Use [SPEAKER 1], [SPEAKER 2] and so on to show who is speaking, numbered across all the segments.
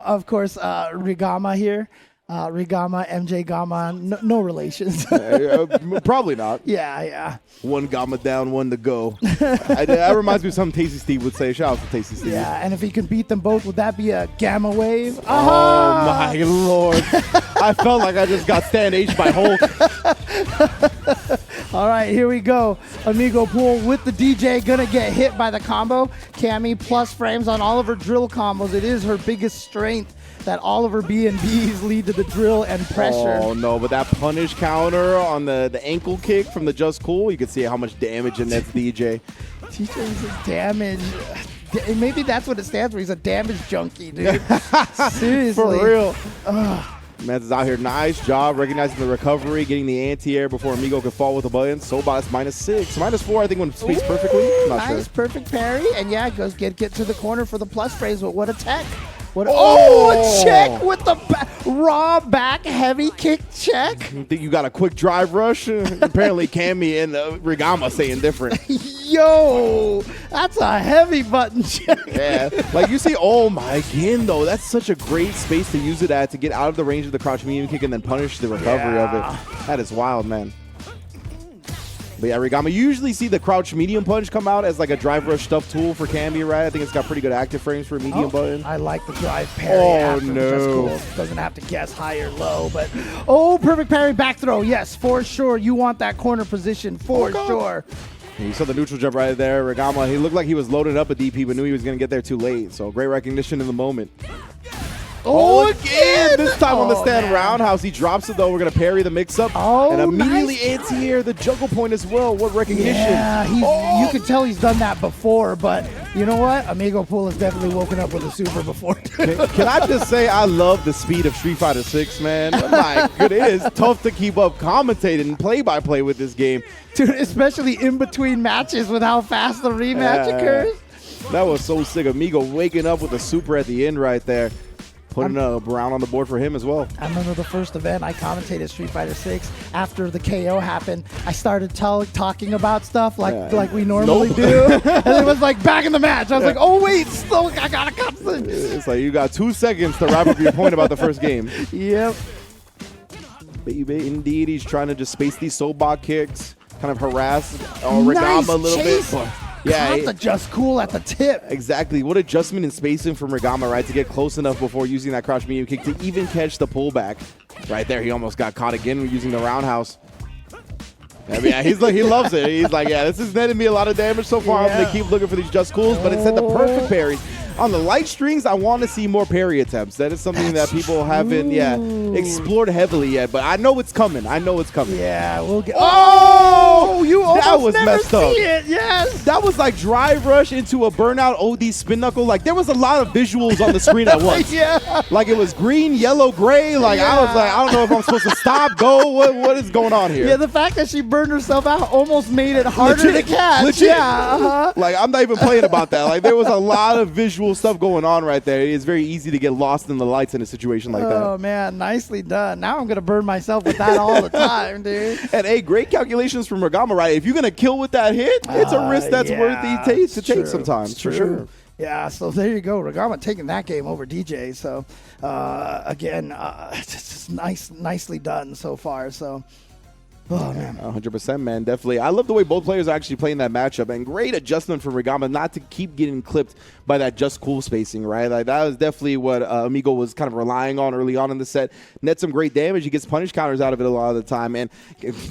[SPEAKER 1] Of course, Rigama here. Rigama, MJ Gamma, no relations.
[SPEAKER 2] Probably not.
[SPEAKER 1] Yeah.
[SPEAKER 2] One Gamma down, one to go. That reminds me of something Tasty Steve would say. Shout out to Tasty Steve.
[SPEAKER 1] Yeah, and if he can beat them both, would that be a Gamma Wave?
[SPEAKER 2] Oh, my Lord. I felt like I just got Stan H by Hulk.
[SPEAKER 1] All right, here we go. AmigoPool with the DJ, gonna get hit by the combo. Cammy plus frames on all of her drill combos. It is her biggest strength that all of her B&Bs lead to the drill and pressure.
[SPEAKER 2] Oh, no, but that punish counter on the ankle kick from the Just Cool, you can see how much damage it nets DJ.
[SPEAKER 1] DJ's damage. Maybe that's what it stands for. He's a damage junkie, dude. Seriously.
[SPEAKER 2] For real. Mets is out here. Nice job recognizing the recovery, getting the anti-air before Amigo could fall with the button. Sobot's -6. -4, I think, when spaced perfectly. Not
[SPEAKER 1] nice,
[SPEAKER 2] sure.
[SPEAKER 1] perfect parry. And yeah, it goes get to the corner for the plus frames, but what a tech. A check with the raw back heavy kick check.
[SPEAKER 2] You think you got a quick drive rush? Apparently, Cammy and Rigama saying different.
[SPEAKER 1] Yo, that's a heavy button check.
[SPEAKER 2] Yeah, like you see, oh my, again though, that's such a great space to use it at, to get out of the range of the crouch medium kick and then punish the recovery of it. That is wild, man. But yeah, Rigama, you usually see the crouch medium punch come out as like a drive rush stuff tool for Cammy, right? I think it's got pretty good active frames for a medium button.
[SPEAKER 1] I like the drive parry after.
[SPEAKER 2] No.
[SPEAKER 1] Just cool. Doesn't have to guess high or low, but perfect parry back throw. Yes, for sure. You want that corner position for sure.
[SPEAKER 2] You saw the neutral jump right there. Rigama, he looked like he was loading up a DP, but knew he was going to get there too late. So great recognition in the moment. Again! This time on the stand roundhouse. He drops it, though. We're going to parry the mix-up. And immediately anti-air the juggle point as well. What recognition.
[SPEAKER 1] Yeah, you can tell he's done that before, but you know what? AmigoPool has definitely woken up with a super before.
[SPEAKER 2] Can I just say I love the speed of Street Fighter 6, man? My goodness, it is tough to keep up commentating and play-by-play with this game.
[SPEAKER 1] Dude, especially in between matches with how fast the rematch occurs.
[SPEAKER 2] That was so sick. Amigo waking up with a super at the end right there. Putting a round on the board for him as well.
[SPEAKER 1] I remember the first event I commentated Street Fighter 6. After the KO happened, I started talking about stuff like we normally do. And it was like back in the match. I was like, oh, wait, still, I got to cut this.
[SPEAKER 2] It's like you got 2 seconds to wrap up your point about the first game.
[SPEAKER 1] Yep.
[SPEAKER 2] Baby, indeed. He's trying to just space these Sobot kicks, kind of harass Rigama a little bit.
[SPEAKER 1] Yeah, the just cool at the tip.
[SPEAKER 2] Exactly. What adjustment in spacing from Rigama, right, to get close enough before using that crouch medium kick to even catch the pullback. Right there, he almost got caught again using the roundhouse. I mean, he loves it. He's like, yeah, this is netting me a lot of damage so far. I'm going to keep looking for these just cools, but it said the perfect parries. On the light strings, I want to see more parry attempts. That is something that people haven't explored heavily yet, but I know it's coming.
[SPEAKER 1] Yeah, we'll get.
[SPEAKER 2] You almost messed up.
[SPEAKER 1] It. Yes,
[SPEAKER 2] that was like drive rush into a burnout OD spin knuckle. Like there was a lot of visuals on the screen at once. Like it was green, yellow, gray. Like I was like, I don't know if I'm supposed to stop, go. What is going on here?
[SPEAKER 1] Yeah, the fact that she burned herself out almost made it harder to catch.
[SPEAKER 2] Legit. Yeah. Like I'm not even playing about that. Like there was a lot of visual stuff going on right there. It's very easy to get lost in the lights in a situation like that.
[SPEAKER 1] Oh man, nicely done. Now I'm gonna burn myself with that all the time, dude.
[SPEAKER 2] And hey, great calculations from Rigama, right? If you're gonna kill with that hit, it's a risk that's worthy to take sometimes, for sure.
[SPEAKER 1] Yeah, so there you go. Rigama taking that game over DJ. So again, just nicely done so far. So. Oh, man.
[SPEAKER 2] 100%, man. Definitely. I love the way both players are actually playing that matchup. And great adjustment from Rigama not to keep getting clipped by that just cool spacing, right? Like that was definitely what Amigo was kind of relying on early on in the set. Net some great damage. He gets punish counters out of it a lot of the time. And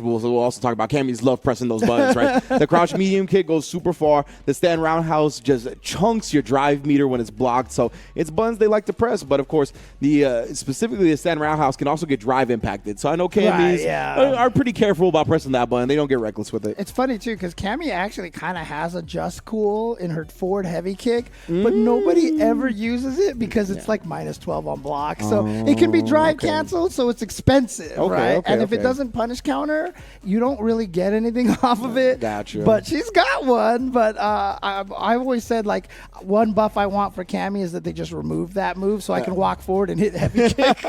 [SPEAKER 2] we'll also talk about Cammy's love pressing those buttons, right? The crouch medium kick goes super far. The stand roundhouse just chunks your drive meter when it's blocked. So it's buttons they like to press. But, of course, specifically the stand roundhouse can also get drive impacted. So I know Cammy's are pretty careful about pressing that button. They don't get reckless with it.
[SPEAKER 1] It's funny, too, because Cammy actually kind of has a just cool in her forward heavy kick, but nobody ever uses it because it's like -12 on block. So it can be drive canceled, so it's expensive, right? And if it doesn't punish counter, you don't really get anything off of it.
[SPEAKER 2] Gotcha.
[SPEAKER 1] But she's got one. But I've always said, like, one buff I want for Cammy is that they just remove that move so I can walk forward and hit heavy kick.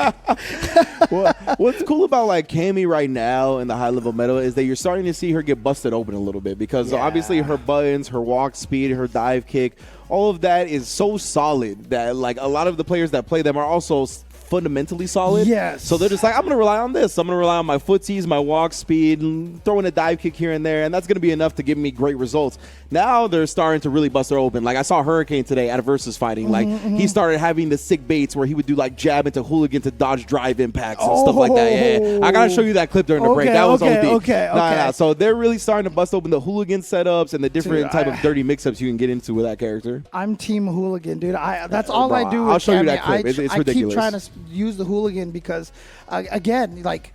[SPEAKER 2] What's cool about, like, Cammy right now in the high-level meta is that you're starting to see her get busted open a little bit because obviously her buttons, her walk speed, her dive kick, all of that is so solid that like a lot of the players that play them are also fundamentally solid.
[SPEAKER 1] Yes.
[SPEAKER 2] So they're just like, I'm going to rely on this. I'm going to rely on my footsies, my walk speed, throwing a dive kick here and there, and that's going to be enough to give me great results. Now they're starting to really bust her open. Like I saw Hurricane today at a versus fighting. Like he started having the sick baits where he would do like jab into hooligan to dodge drive impacts and stuff like that. Yeah, I got to show you that clip during the break. That was OD. Okay. So they're really starting to bust open the hooligan setups and the different type of dirty mix-ups you can get into with that character.
[SPEAKER 1] I'm team hooligan, dude. That's all I do with
[SPEAKER 2] I'll show you that
[SPEAKER 1] Cammy.
[SPEAKER 2] clip. It's ridiculous.
[SPEAKER 1] I keep trying to use the hooligan because, again, like,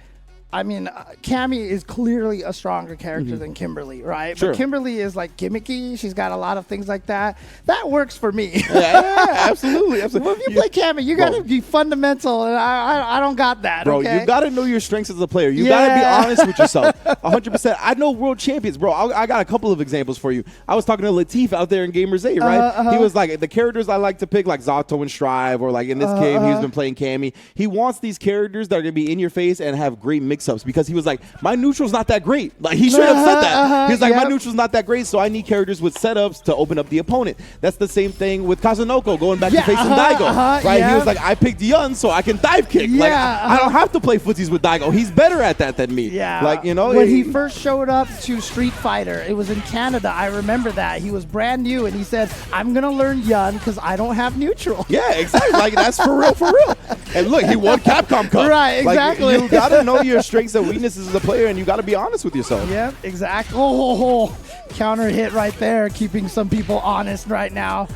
[SPEAKER 1] I mean, Cammy is clearly a stronger character than Kimberly, right?
[SPEAKER 2] Sure.
[SPEAKER 1] But Kimberly is like gimmicky. She's got a lot of things like that. That works for me.
[SPEAKER 2] Yeah, absolutely.
[SPEAKER 1] Well, if you play Cammy, you got to be fundamental, and I don't got that.
[SPEAKER 2] Bro,
[SPEAKER 1] okay?
[SPEAKER 2] you got to know your strengths as a player. You got to be honest with yourself. 100%. I know world champions, bro. I got a couple of examples for you. I was talking to Latif out there in Gamers 8, right? He was like, the characters I like to pick, like Zato and Strive, or like in this game, he's been playing Cammy. He wants these characters that are going to be in your face and have great mix-ups because he was like, my neutral's not that great. Like, he straight up said that. He's like, my neutral's not that great, so I need characters with setups to open up the opponent. That's the same thing with Kazunoko going back to facing Daigo. Right? He was like, I picked Yun so I can dive kick. Like, I don't have to play footsies with Daigo. He's better at that than me.
[SPEAKER 1] Yeah.
[SPEAKER 2] Like, you know.
[SPEAKER 1] When he first showed up to Street Fighter, it was in Canada. I remember that. He was brand new, and he said, I'm going to learn Yun because I don't have neutral.
[SPEAKER 2] Yeah, exactly. Like, that's for real, for real. And look, he won Capcom Cup.
[SPEAKER 1] Right, exactly.
[SPEAKER 2] Like, you got to know your strengths and weaknesses as a player, and you got to be honest with yourself.
[SPEAKER 1] Yep, exactly. Oh, counter hit right there, keeping some people honest right now.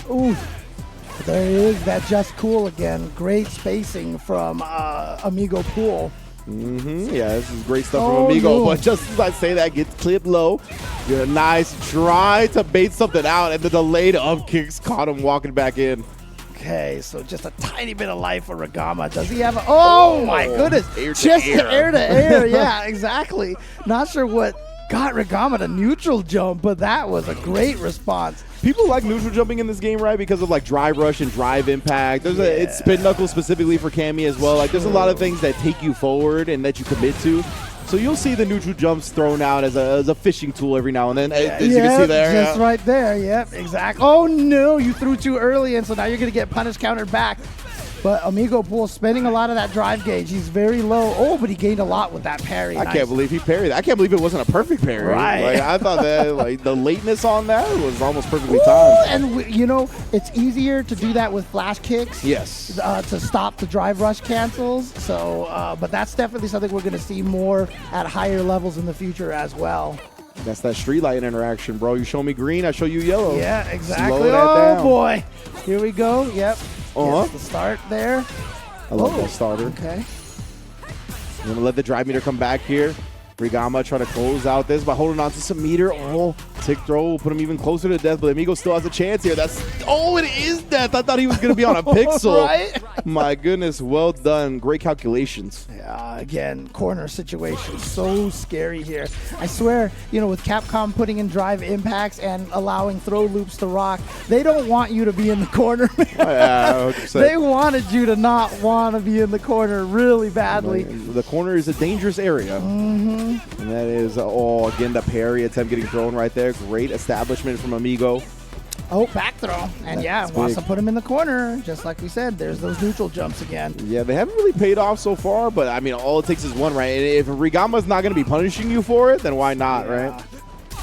[SPEAKER 1] Ooh, there is that just cool again. Great spacing from AmigoPool.
[SPEAKER 2] Yeah, this is great stuff from Amigo.
[SPEAKER 1] No.
[SPEAKER 2] But just as I say that, gets clipped low. Get a nice try to bait something out, and the delayed up kicks caught him walking back in.
[SPEAKER 1] Okay, so just a tiny bit of life for Rigama. Does he have a... Oh, my goodness. Just air to air. Yeah, exactly. Not sure what got Rigama to neutral jump, but that was a great response.
[SPEAKER 2] People like neutral jumping in this game, right? Because of like drive rush and drive impact. There's it's spin knuckle specifically for Cammy as well. Like there's a lot of things that take you forward and that you commit to. So you'll see the neutral jumps thrown out as a fishing tool every now and then, as you can see there.
[SPEAKER 1] Just right there. Yep, exactly. Oh, no, you threw too early, and so now you're going to get punished countered back. But AmigoPool spending a lot of that drive gauge. He's very low. Oh, but he gained a lot with that parry.
[SPEAKER 2] I can't believe he parried. I can't believe it wasn't a perfect parry.
[SPEAKER 1] Right.
[SPEAKER 2] Like, I thought that like the lateness on that was almost perfectly timed.
[SPEAKER 1] And, you know, it's easier to do that with flash kicks.
[SPEAKER 2] Yes.
[SPEAKER 1] To stop the drive rush cancels. So, but that's definitely something we're going to see more at higher levels in the future as well.
[SPEAKER 2] That's that street light interaction, bro. You show me green, I show you yellow.
[SPEAKER 1] Yeah, exactly.
[SPEAKER 2] Slow that down.
[SPEAKER 1] Boy. Here we go. Yep.
[SPEAKER 2] Uh-huh.
[SPEAKER 1] The start there.
[SPEAKER 2] I love that starter.
[SPEAKER 1] Okay.
[SPEAKER 2] I'm going to let the drive meter come back here. Rigama trying to close out this by holding on to some meter. Oh, tick throw will put him even closer to death, but Amigo still has a chance here. It is death. I thought he was going to be on a pixel.
[SPEAKER 1] Right?
[SPEAKER 2] My goodness, well done. Great calculations.
[SPEAKER 1] Yeah, again, corner situation. So scary here. I swear, you know, with Capcom putting in drive impacts and allowing throw loops to rock, they don't want you to be in the corner, man.
[SPEAKER 2] Yeah, 100%.
[SPEAKER 1] They wanted you to not want to be in the corner really badly.
[SPEAKER 2] The corner is a dangerous area. And that is, again, the parry attempt getting thrown right there. Great establishment from Amigo.
[SPEAKER 1] Oh, back throw. And wants to put him in the corner. Just like we said, there's those neutral jumps again.
[SPEAKER 2] Yeah, they haven't really paid off so far, but I mean, all it takes is one, right? And if Rigama's not going to be punishing you for it, then why not, right?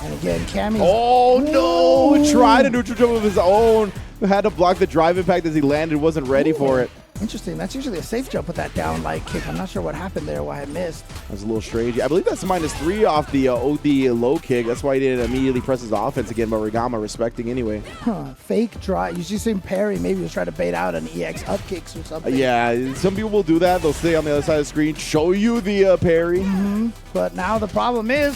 [SPEAKER 1] And again, Cammy.
[SPEAKER 2] Oh, no! Tried a neutral jump of his own. Had to block the drive impact as he landed, wasn't ready for it.
[SPEAKER 1] Interesting. That's usually a safe jump with that down light kick. I'm not sure what happened there, why I missed.
[SPEAKER 2] That was a little strange. I believe that's -3 off the OD low kick. That's why he didn't immediately press his offense again, but Rigama respecting anyway.
[SPEAKER 1] Fake drive. You see him parry. Maybe he was trying to bait out an EX up kicks or something.
[SPEAKER 2] Yeah, some people will do that. They'll stay on the other side of the screen, show you the parry.
[SPEAKER 1] But now the problem is,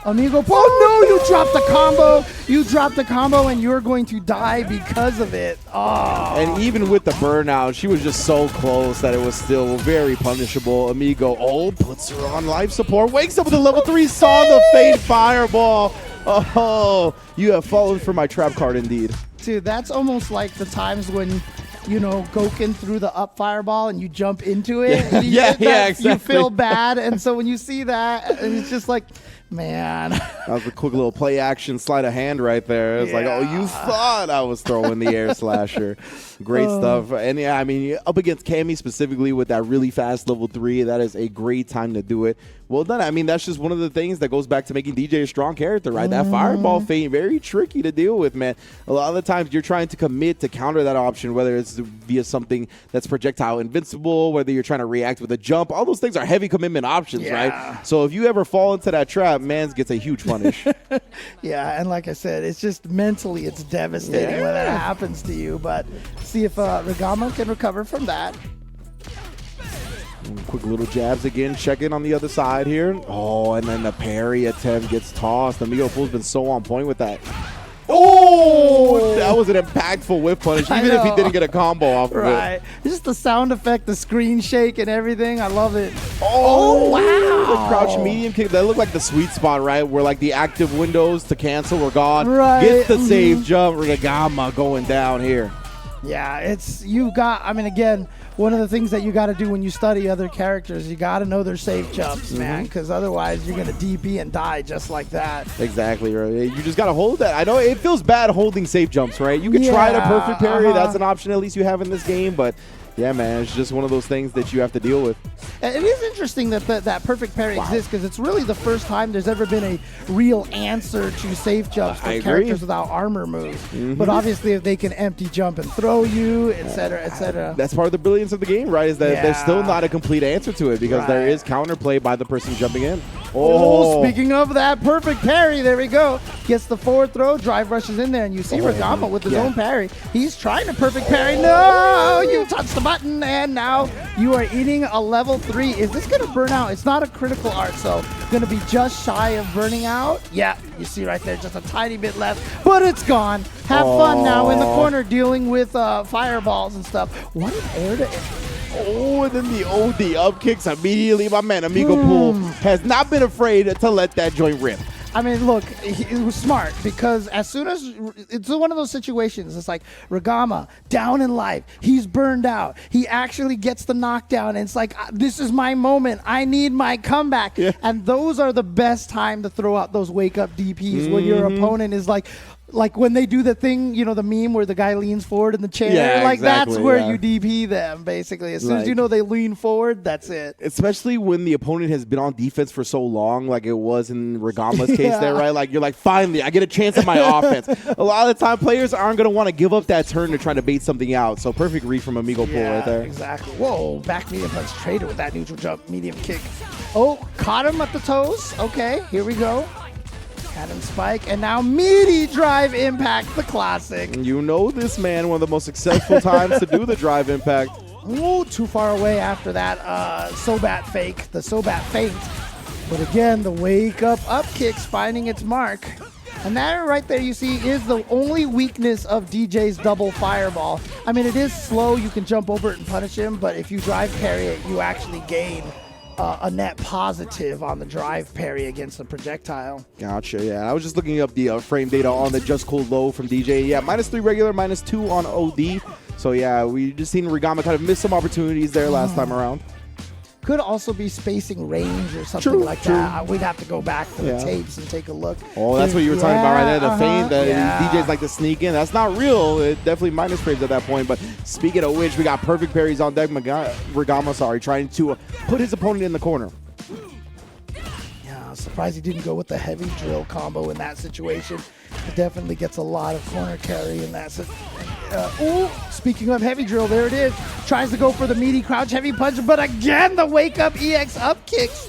[SPEAKER 1] AmigoPool. Oh, no, you dropped the combo. You dropped the combo, and you're going to die because of it. Oh.
[SPEAKER 2] And even with the burnout, she was just so close that it was still very punishable. Amigo, puts her on life support. Wakes up with a level 3, saw the fade fireball. Oh, you have fallen for my trap card indeed.
[SPEAKER 1] Dude, that's almost like the times when, you know, Goken threw the up fireball and you jump into it.
[SPEAKER 2] Yeah,
[SPEAKER 1] and
[SPEAKER 2] exactly.
[SPEAKER 1] You feel bad. And so when you see that, and it's just like, Man.
[SPEAKER 2] That was a quick little play action sleight of hand right there. It's like, oh, you thought I was throwing the air slasher. Great stuff. And yeah, I mean, up against Cammy specifically with that really fast level 3, that is a great time to do it. Well done. I mean, that's just one of the things that goes back to making DJ a strong character, right? That fireball feint, very tricky to deal with, man. A lot of the times you're trying to commit to counter that option, whether it's via something that's projectile invincible, whether you're trying to react with a jump. All those things are heavy commitment options, right? So if you ever fall into that trap, Mans gets a huge punish.
[SPEAKER 1] Yeah, and like I said, it's just mentally it's devastating when that happens to you. But see if Rigama can recover from that.
[SPEAKER 2] Quick little jabs again, check in on the other side here. Oh, and then the parry attempt gets tossed. AmigoPool's been so on point with that. Oh, that was an impactful whip punish, even if he didn't get a combo off of it.
[SPEAKER 1] Right. Just the sound effect, the screen shake and everything. I love it.
[SPEAKER 2] Oh, wow. The crouch medium kick. That looked like the sweet spot, right? Where like the active windows to cancel were gone.
[SPEAKER 1] Right.
[SPEAKER 2] Gets the save jump. Rigama going down here.
[SPEAKER 1] Yeah, I mean, again, one of the things that you got to do when you study other characters, you got to know their safe jumps, man, because otherwise you're going to DP and die just like that.
[SPEAKER 2] Exactly, right. You just got to hold that. I know it feels bad holding safe jumps, right? You can try the perfect parry. That's an option at least you have in this game, but yeah, man, it's just one of those things that you have to deal with.
[SPEAKER 1] It is interesting that that perfect parry exists because it's really the first time there's ever been a real answer to safe jumps for characters without armor moves. But obviously, if they can empty jump and throw you, etc., etc.
[SPEAKER 2] That's part of the brilliance of the game, right? Is that there's still not a complete answer to it because there is counterplay by the person jumping in.
[SPEAKER 1] Oh, speaking of that perfect parry, there we go. Gets the forward throw, drive rushes in there, and you see Rigama with his own parry. He's trying to perfect parry. No, you touched the button, and now you are eating a level 3. Is this going to burn out? It's not a critical art, so going to be just shy of burning out. Yeah, you see right there, just a tiny bit left, but it's gone. Have fun now in the corner dealing with fireballs and stuff. What an air to air.
[SPEAKER 2] Oh, and then the OD up kicks immediately. My man, AmigoPool, has not been afraid to let that joint rip.
[SPEAKER 1] I mean, look, it was smart because as soon as it's one of those situations, it's like Rigama down in life. He's burned out. He actually gets the knockdown, and it's like, this is my moment. I need my comeback. Yeah. And those are the best time to throw out those wake up DPs when your opponent is like when they do the thing, you know, the meme where the guy leans forward in the chair.
[SPEAKER 2] Yeah,
[SPEAKER 1] like
[SPEAKER 2] exactly,
[SPEAKER 1] that's where you DP them, basically. As soon as you know they lean forward, that's it.
[SPEAKER 2] Especially when the opponent has been on defense for so long, like it was in Rigama's case there, right? Like you're like, finally, I get a chance at my offense. A lot of the time, players aren't going to want to give up that turn to try to bait something out. So perfect read from AmigoPool right there.
[SPEAKER 1] Exactly. Whoa, back medium punch traded with that neutral jump, medium kick. Oh, caught him at the toes. Okay, here we go. Cannon spike, and now meaty drive impact, the classic.
[SPEAKER 2] You know this, man, one of the most successful times to do the drive impact.
[SPEAKER 1] Ooh, too far away after that Sobat fake, the Sobat feint. But again, the wake up kicks finding its mark. And that right there, you see, is the only weakness of DJ's double fireball. I mean, it is slow. You can jump over it and punish him, but if you drive parry it, you actually gain a net positive on the drive parry against the projectile.
[SPEAKER 2] Gotcha, yeah. I was just looking up the frame data on the Just Cool Low from DJ. Yeah, -3 regular, -2 on OD. So, yeah, we just seen Rigama kind of miss some opportunities there last time around.
[SPEAKER 1] Could also be spacing range or something like that. We'd have to go back to the tapes and take a look.
[SPEAKER 2] Oh, that's what you were talking about right there. The feint that DJs like to sneak in. That's not real. It definitely minus frames at that point. But speaking of which, we got perfect parries on deck. Rigama, trying to put his opponent in the corner.
[SPEAKER 1] Yeah, surprised he didn't go with the heavy drill combo in that situation. It definitely gets a lot of corner carry in that situation. Speaking of heavy drill, there it is. Tries to go for the meaty crouch heavy punch, but again, the wake up EX up kicks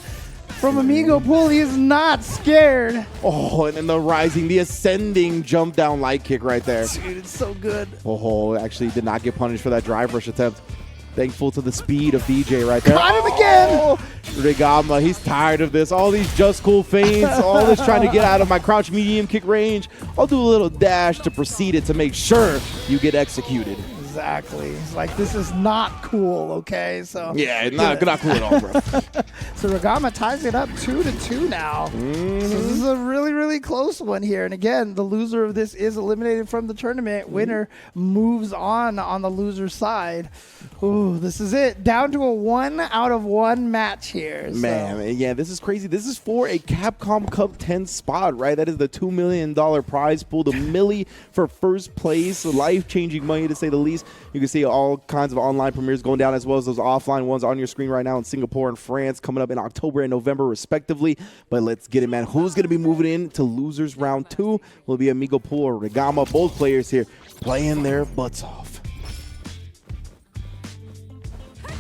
[SPEAKER 1] from AmigoPool. He is not scared.
[SPEAKER 2] Oh, and then the ascending jump down light kick right there.
[SPEAKER 1] Dude, it's so good.
[SPEAKER 2] Oh, actually did not get punished for that drive rush attempt. Thankful to the speed of DJ right there.
[SPEAKER 1] Caught him again.
[SPEAKER 2] Oh, Rigama, he's tired of this. All these Just Cool feints, all this trying to get out of my crouch medium kick range. I'll do a little dash to proceed it to make sure you get executed.
[SPEAKER 1] Exactly. It's like, this is not cool, okay? So
[SPEAKER 2] Yeah, not cool at all, bro.
[SPEAKER 1] So Rigama ties it up 2-2 now. So this is a really, really close one here. And again, the loser of this is eliminated from the tournament. Winner moves on the loser side. Ooh, this is it. Down to a 1-out-of-1 match here.
[SPEAKER 2] Man, yeah, this is crazy. This is for a Capcom Cup 10 spot, right? That is the $2 million prize pool, the milli for first place, life-changing money to say the least. You can see all kinds of online premieres going down, as well as those offline ones on your screen right now in Singapore and France, coming up in October and November respectively. But let's get it, man. Who's going to be moving in to losers round 2? Will it be AmigoPool or Rigama? Both players here playing their butts off.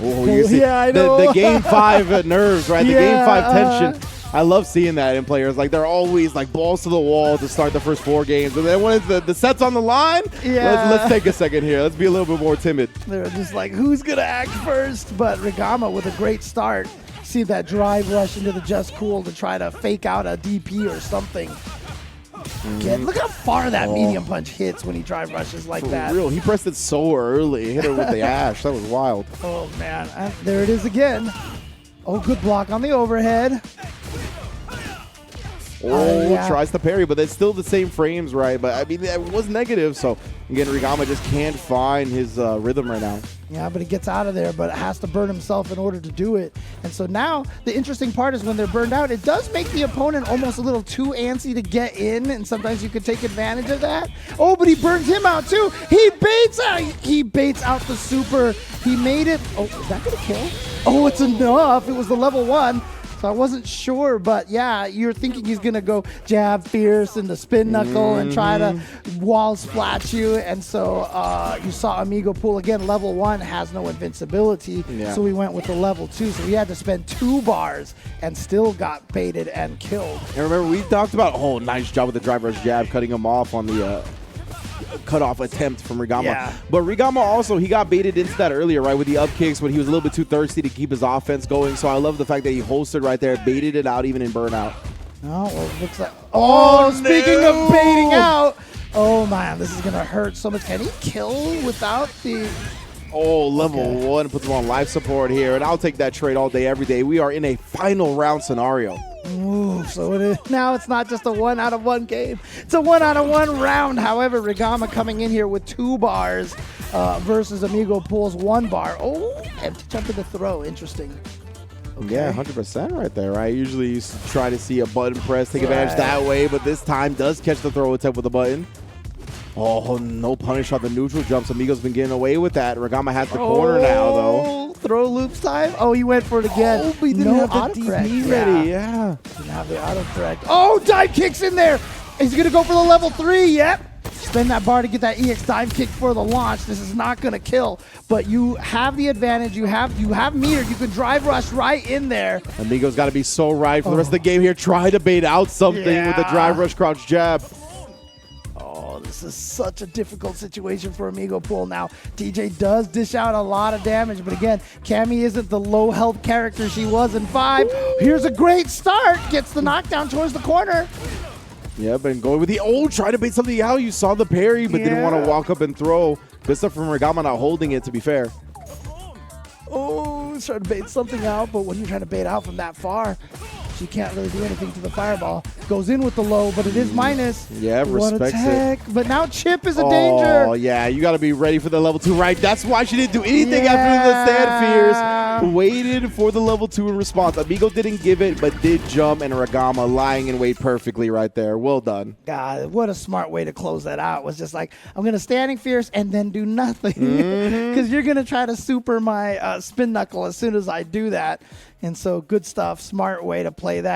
[SPEAKER 2] Oh, you see
[SPEAKER 1] yeah, I know.
[SPEAKER 2] The Game 5 nerves, right? The
[SPEAKER 1] Yeah,
[SPEAKER 2] Game 5 tension. I love seeing that in players. Like, they're always like balls to the wall to start the first 4 games. And then when it's the set's on the line, let's take a second here. Let's be a little bit more timid.
[SPEAKER 1] They're just like, who's going to act first? But Rigama with a great start. See that drive rush into the Just Cool to try to fake out a DP or something. Again, look how far that medium punch hits when he drive rushes like that.
[SPEAKER 2] For real, he pressed it so early. Hit her with the ash. That was wild.
[SPEAKER 1] Oh, man. There it is again. Oh, good block on the overhead. Yeah.
[SPEAKER 2] Tries to parry, but it's still the same frames, right? But, I mean, it was negative. So, again, Rigama just can't find his rhythm right now.
[SPEAKER 1] Yeah, but he gets out of there, but has to burn himself in order to do it. And so now the interesting part is when they're burned out, it does make the opponent almost a little too antsy to get in, and sometimes you could take advantage of that. Oh, but he burns him out too. He baits out the super. He made it. Oh, is that going to kill? Oh, it's enough. It was the level 1. So I wasn't sure, but yeah, you're thinking he's going to go jab fierce and the spin knuckle and try to wall splat you. And so you saw AmigoPool again, level 1 has no invincibility.
[SPEAKER 2] Yeah.
[SPEAKER 1] So we went with the level 2. So he had to spend 2 bars and still got baited and killed.
[SPEAKER 2] And remember, we talked about, nice job with the drive rush jab, cutting him off on the cutoff attempt from Rigama.
[SPEAKER 1] Yeah.
[SPEAKER 2] But Rigama also, he got baited into that earlier, right, with the up kicks when he was a little bit too thirsty to keep his offense going. So I love the fact that he holstered right there, baited it out even in burnout.
[SPEAKER 1] Oh, well, it looks like... Oh, speaking of baiting out. Oh, man, this is going to hurt so much. Can he kill without the...
[SPEAKER 2] Oh, level 1 puts him on life support here, and I'll take that trade all day, every day. We are in a final round scenario.
[SPEAKER 1] Ooh, so it is. Now it's not just a 1-out-of-1 game. It's a 1-out-of-1 round. However, Rigama coming in here with 2 bars versus AmigoPool's 1 bar. Oh, empty jump in the throw. Interesting. Okay.
[SPEAKER 2] Yeah, 100% right there, right? Usually you try to see a button press, take advantage that way, but this time does catch the throw attempt with the button. Oh, no punish on the neutral jumps. Amigo's been getting away with that. Rigama has the corner now, though.
[SPEAKER 1] Throw loops time. Oh, he went for it again.
[SPEAKER 2] Oh, but he didn't have the DP ready. Yeah.
[SPEAKER 1] Didn't have the autocorrect. Oh, dive kicks in there. He's going to go for the level 3. Yep. Spend that bar to get that EX dive kick for the launch. This is not going to kill, but you have the advantage. You have meter. You can drive rush right in there.
[SPEAKER 2] Amigo's got to be so right for the rest of the game here. Try to bait out something with the drive rush crouch jab.
[SPEAKER 1] Oh, this is such a difficult situation for AmigoPool now. TJ does dish out a lot of damage, but again, Cammy isn't the low health character she was in 5. Here's a great start. Gets the knockdown towards the corner.
[SPEAKER 2] Yeah, but going with the try to bait something out. You saw the parry, but didn't want to walk up and throw. Good stuff from Rigama not holding it, to be fair.
[SPEAKER 1] Oh, he's trying to bait something out, but when you're trying to bait out from that far, she can't really do anything to the fireball. Goes in with the low, but it is minus.
[SPEAKER 2] Yeah, respects it.
[SPEAKER 1] But now Chip is a danger.
[SPEAKER 2] Oh, yeah, you got to be ready for the level 2, right? That's why she didn't do anything after the stand fears. Waited for the level 2 in response. Amigo didn't give it, but did jump, and Rigama lying in wait perfectly right there. Well done.
[SPEAKER 1] God, what a smart way to close that out. Was just like, I'm going to standing fierce and then do nothing. Because you're going to try to super my spin knuckle as soon as I do that. And so good stuff. Smart way to play that.